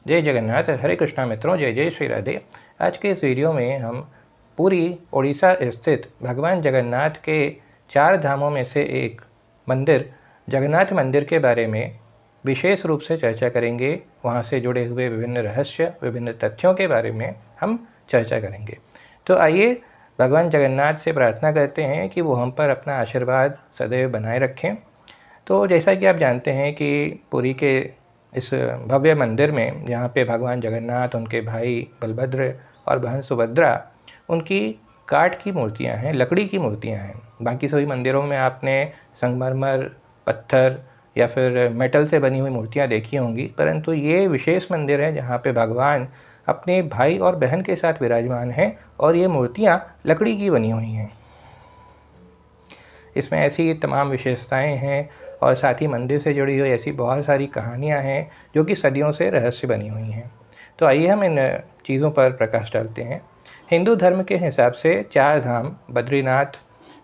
जय जगन्नाथ। हरे कृष्णा मित्रों, जय जय श्री राधे। आज के इस वीडियो में हम पूरी उड़ीसा स्थित भगवान जगन्नाथ के 4 धामों में से एक मंदिर जगन्नाथ मंदिर के बारे में विशेष रूप से चर्चा करेंगे। वहाँ से जुड़े हुए विभिन्न रहस्य, विभिन्न तथ्यों के बारे में हम चर्चा करेंगे। तो आइए भगवान जगन्नाथ से प्रार्थना करते हैं कि वो हम पर अपना आशीर्वाद सदैव बनाए रखें। तो जैसा कि आप जानते हैं कि पुरी के इस भव्य मंदिर में, जहाँ पे भगवान जगन्नाथ, उनके भाई बलभद्र और बहन सुभद्रा, उनकी काठ की मूर्तियाँ हैं, लकड़ी की मूर्तियाँ हैं। बाकी सभी मंदिरों में आपने संगमरमर, पत्थर या फिर मेटल से बनी हुई मूर्तियाँ देखी होंगी, परंतु ये विशेष मंदिर है जहाँ पे भगवान अपने भाई और बहन के साथ विराजमान हैं और ये मूर्तियाँ लकड़ी की बनी हुई हैं। इसमें ऐसी तमाम विशेषताएं हैं और साथ ही मंदिर से जुड़ी हुई ऐसी बहुत सारी कहानियां हैं जो कि सदियों से रहस्य बनी हुई हैं। तो आइए हम इन चीज़ों पर प्रकाश डालते हैं। हिंदू धर्म के हिसाब से 4 धाम बद्रीनाथ,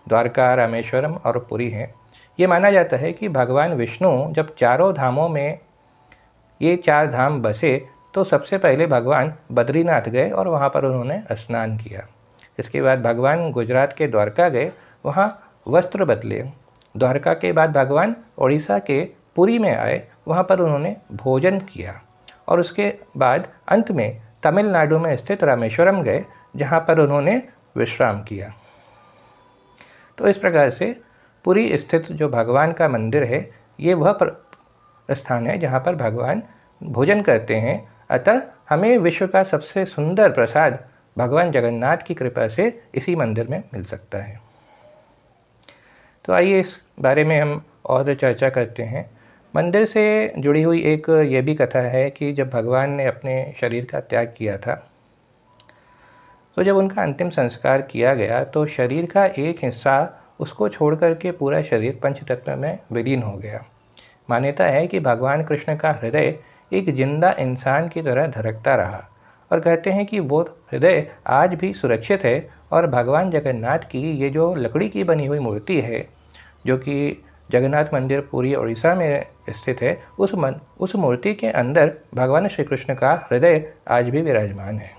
द्वारका, रामेश्वरम और पुरी हैं। ये माना जाता है कि भगवान विष्णु जब चारों धामों में ये 4 धाम बसे तो सबसे पहले भगवान बद्रीनाथ गए और वहाँ पर उन्होंने स्नान किया। इसके बाद भगवान गुजरात के द्वारका गए, वहाँ वस्त्र बदले। द्वारका के बाद भगवान उड़ीसा के पुरी में आए, वहाँ पर उन्होंने भोजन किया और उसके बाद अंत में तमिलनाडु में स्थित रामेश्वरम गए, जहाँ पर उन्होंने विश्राम किया। तो इस प्रकार से पुरी स्थित जो भगवान का मंदिर है, ये वह स्थान है जहाँ पर भगवान भोजन करते हैं। अतः हमें विश्व का सबसे सुंदर प्रसाद भगवान जगन्नाथ की कृपा से इसी मंदिर में मिल सकता है। तो आइए इस बारे में हम और चर्चा करते हैं। मंदिर से जुड़ी हुई एक ये भी कथा है कि जब भगवान ने अपने शरीर का त्याग किया था, तो जब उनका अंतिम संस्कार किया गया तो शरीर का एक हिस्सा उसको छोड़ करके पूरा शरीर पंचतत्व में विलीन हो गया। मान्यता है कि भगवान कृष्ण का हृदय एक जिंदा इंसान की तरह धड़कता रहा और कहते हैं कि वो हृदय आज भी सुरक्षित है और भगवान जगन्नाथ की ये जो लकड़ी की बनी हुई मूर्ति है, जो कि जगन्नाथ मंदिर पूरी उड़ीसा में स्थित है, उस मूर्ति के अंदर भगवान श्री कृष्ण का हृदय आज भी विराजमान है।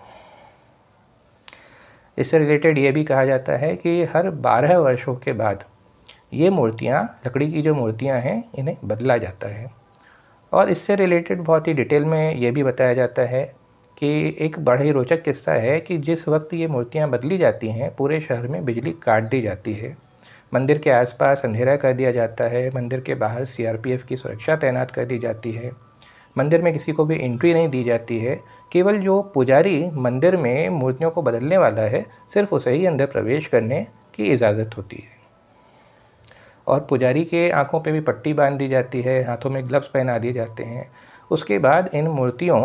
इससे रिलेटेड ये भी कहा जाता है कि हर 12 वर्षों के बाद ये मूर्तियाँ, लकड़ी की जो मूर्तियाँ हैं, इन्हें बदला जाता है। और इससे रिलेटेड बहुत ही डिटेल में ये भी बताया जाता है कि एक बड़ा ही रोचक किस्सा है कि जिस वक्त ये मूर्तियाँ बदली जाती हैं, पूरे शहर में बिजली काट दी जाती है, मंदिर के आसपास अंधेरा कर दिया जाता है, मंदिर के बाहर सीआरपीएफ की सुरक्षा तैनात कर दी जाती है, मंदिर में किसी को भी एंट्री नहीं दी जाती है। केवल जो पुजारी मंदिर में मूर्तियों को बदलने वाला है, सिर्फ उसे ही अंदर प्रवेश करने की इजाज़त होती है। और पुजारी के आंखों पे भी पट्टी बांध दी जाती है, हाथों में ग्लव्स पहना दिए जाते हैं। उसके बाद इन मूर्तियों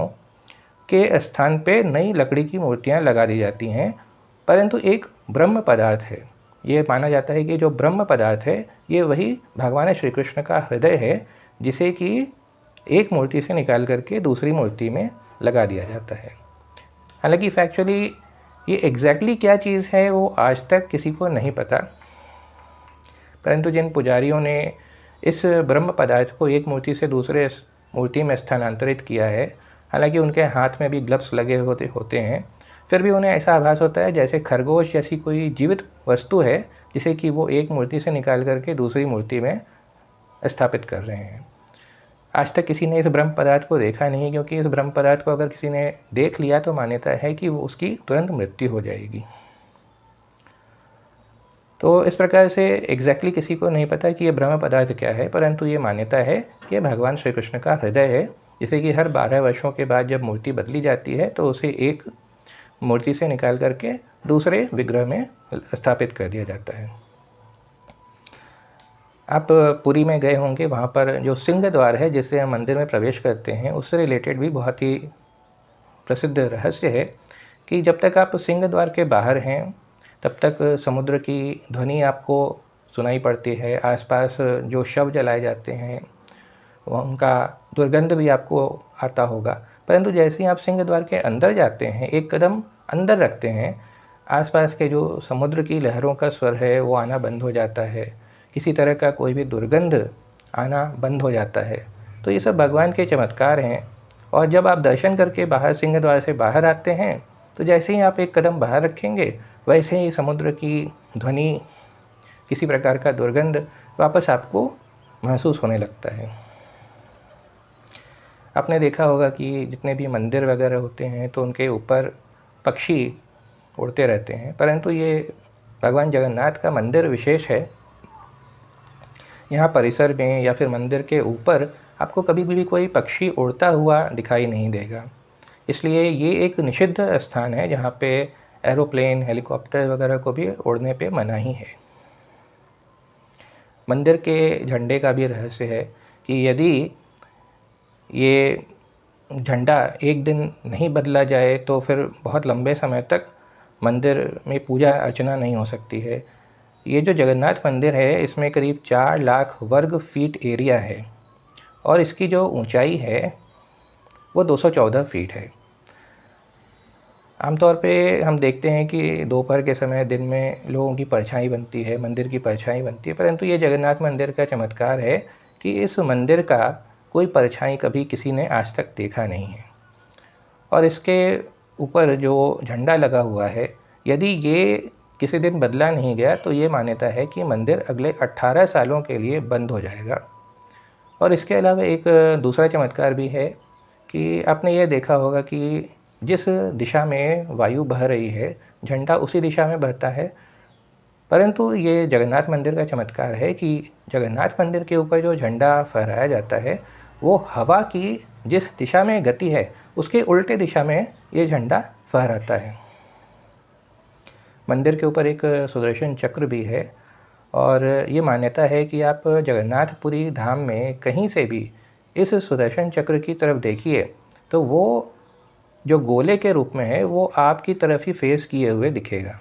के स्थान पे नई लकड़ी की मूर्तियाँ लगा दी जाती हैं, परंतु एक ब्रह्म पदार्थ है। ये माना जाता है कि जो ब्रह्म पदार्थ है, ये वही भगवान श्री कृष्ण का हृदय है, जिसे कि एक मूर्ति से निकाल करके दूसरी मूर्ति में लगा दिया जाता है। हालांकि फैक्चुअली ये एग्जैक्टली क्या चीज़ है वो आज तक किसी को नहीं पता, परंतु जिन पुजारियों ने इस ब्रह्म पदार्थ को एक मूर्ति से दूसरे मूर्ति में स्थानांतरित किया है, हालांकि उनके हाथ में भी ग्लव्स लगे होते हैं, फिर भी उन्हें ऐसा आभास होता है जैसे खरगोश जैसी कोई जीवित वस्तु है, जिसे कि वो एक मूर्ति से निकाल करके दूसरी मूर्ति में स्थापित कर रहे हैं। आज तक किसी ने इस ब्रह्म पदार्थ को देखा नहीं, क्योंकि इस ब्रह्म पदार्थ को अगर किसी ने देख लिया तो मान्यता है कि वो उसकी तुरंत मृत्यु हो जाएगी। तो इस प्रकार से एग्जैक्टली किसी को नहीं पता कि ये ब्रह्म पदार्थ क्या है, परंतु ये मान्यता है कि भगवान श्री कृष्ण का हृदय है, जिसे कि हर 12 वर्षों के बाद जब मूर्ति बदली जाती है तो उसे एक मूर्ति से निकाल करके दूसरे विग्रह में स्थापित कर दिया जाता है। आप पुरी में गए होंगे, वहाँ पर जो सिंह द्वार है जिससे हम मंदिर में प्रवेश करते हैं, उससे रिलेटेड भी बहुत ही प्रसिद्ध रहस्य है कि जब तक आप सिंह द्वार के बाहर हैं तब तक समुद्र की ध्वनि आपको सुनाई पड़ती है। आसपास जो शव जलाए जाते हैं उनका दुर्गंध भी आपको आता होगा, परंतु जैसे ही आप सिंह द्वार के अंदर जाते हैं, एक कदम अंदर रखते हैं, आसपास के जो समुद्र की लहरों का स्वर है वो आना बंद हो जाता है, किसी तरह का कोई भी दुर्गंध आना बंद हो जाता है। तो ये सब भगवान के चमत्कार हैं और जब आप दर्शन करके बाहर सिंह द्वार से बाहर आते हैं तो जैसे ही आप एक कदम बाहर रखेंगे वैसे ही समुद्र की ध्वनि, किसी प्रकार का दुर्गंध वापस आपको महसूस होने लगता है। आपने देखा होगा कि जितने भी मंदिर वगैरह होते हैं तो उनके ऊपर पक्षी उड़ते रहते हैं, परंतु ये भगवान जगन्नाथ का मंदिर विशेष है। यहाँ परिसर में या फिर मंदिर के ऊपर आपको कभी भी कोई पक्षी उड़ता हुआ दिखाई नहीं देगा। इसलिए ये एक निषिद्ध स्थान है जहाँ पे एरोप्लेन, हेलीकॉप्टर वगैरह को भी उड़ने पे मनाही है। मंदिर के झंडे का भी रहस्य है कि यदि ये झंडा एक दिन नहीं बदला जाए तो फिर बहुत लंबे समय तक मंदिर में पूजा अर्चना नहीं हो सकती है। ये जो जगन्नाथ मंदिर है इसमें करीब 4 लाख वर्ग फीट एरिया है और इसकी जो ऊंचाई है वो 214 फीट है। आमतौर पे हम देखते हैं कि दोपहर के समय दिन में लोगों की परछाई बनती है, मंदिर की परछाई बनती है, परंतु ये जगन्नाथ मंदिर का चमत्कार है कि इस मंदिर का कोई परछाई कभी किसी ने आज तक देखा नहीं है। और इसके ऊपर जो झंडा लगा हुआ है, यदि ये किसी दिन बदला नहीं गया तो ये मान्यता है कि मंदिर अगले 18 सालों के लिए बंद हो जाएगा। और इसके अलावा एक दूसरा चमत्कार भी है कि आपने ये देखा होगा कि जिस दिशा में वायु बह रही है झंडा उसी दिशा में बहता है, परंतु ये जगन्नाथ मंदिर का चमत्कार है कि जगन्नाथ मंदिर के ऊपर जो झंडा फहराया जाता है वो हवा की जिस दिशा में गति है उसके उल्टे दिशा में ये झंडा फहराता है। मंदिर के ऊपर एक सुदर्शन चक्र भी है और ये मान्यता है कि आप जगन्नाथपुरी धाम में कहीं से भी इस सुदर्शन चक्र की तरफ देखिए तो वो जो गोले के रूप में है वो आपकी तरफ ही फेस किए हुए दिखेगा।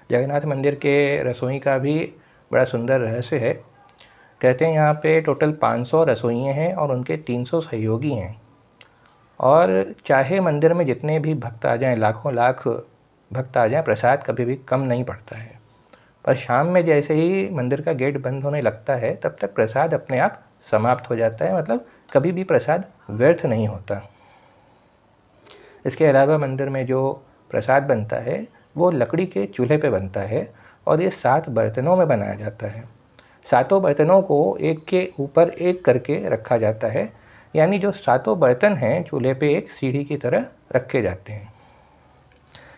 जगन्नाथ मंदिर के रसोई का भी बड़ा सुंदर रहस्य है। कहते हैं यहाँ पे टोटल 500 रसोइये हैं और उनके 300 सहयोगी हैं और चाहे मंदिर में जितने भी भक्त आ जाएँ, लाखों लाख भक्त आ जाएँ, प्रसाद कभी भी कम नहीं पड़ता है। पर शाम में जैसे ही मंदिर का गेट बंद होने लगता है तब तक प्रसाद अपने आप समाप्त हो जाता है, मतलब कभी भी प्रसाद व्यर्थ नहीं होता। इसके अलावा मंदिर में जो प्रसाद बनता है वो लकड़ी के चूल्हे पे बनता है और ये 7 बर्तनों में बनाया जाता है। सातों बर्तनों को एक के ऊपर एक करके रखा जाता है, यानी जो सातों बर्तन हैं चूल्हे पे एक सीढ़ी की तरह रखे जाते हैं।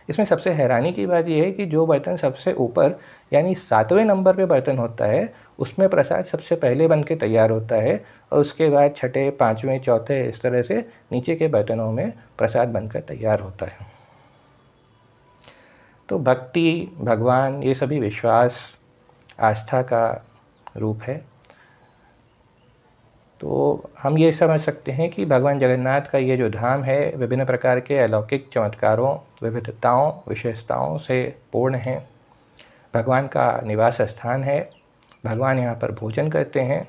इसमें सबसे हैरानी की बात यह है कि जो बर्तन सबसे ऊपर यानी 7वें नंबर पे बर्तन होता है उसमें प्रसाद सबसे पहले बन के तैयार होता है और उसके बाद छठे, 5वें, चौथे इस तरह से नीचे के बर्तनों में प्रसाद बनकर तैयार होता है। तो भक्ति, भगवान, ये सभी विश्वास, आस्था का रूप है। तो हम ये समझ सकते हैं कि भगवान जगन्नाथ का ये जो धाम है विभिन्न प्रकार के अलौकिक चमत्कारों, विविधताओं, विशेषताओं से पूर्ण है। भगवान का निवास स्थान है, भगवान यहाँ पर भोजन करते हैं।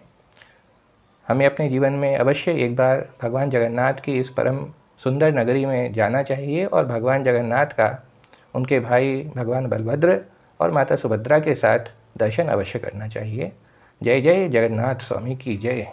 हमें अपने जीवन में अवश्य एक बार भगवान जगन्नाथ की इस परम सुंदर नगरी में जाना चाहिए और भगवान जगन्नाथ का उनके भाई भगवान बलभद्र और माता सुभद्रा के साथ दर्शन अवश्य करना चाहिए। जय जय जगन्नाथ स्वामी की जय।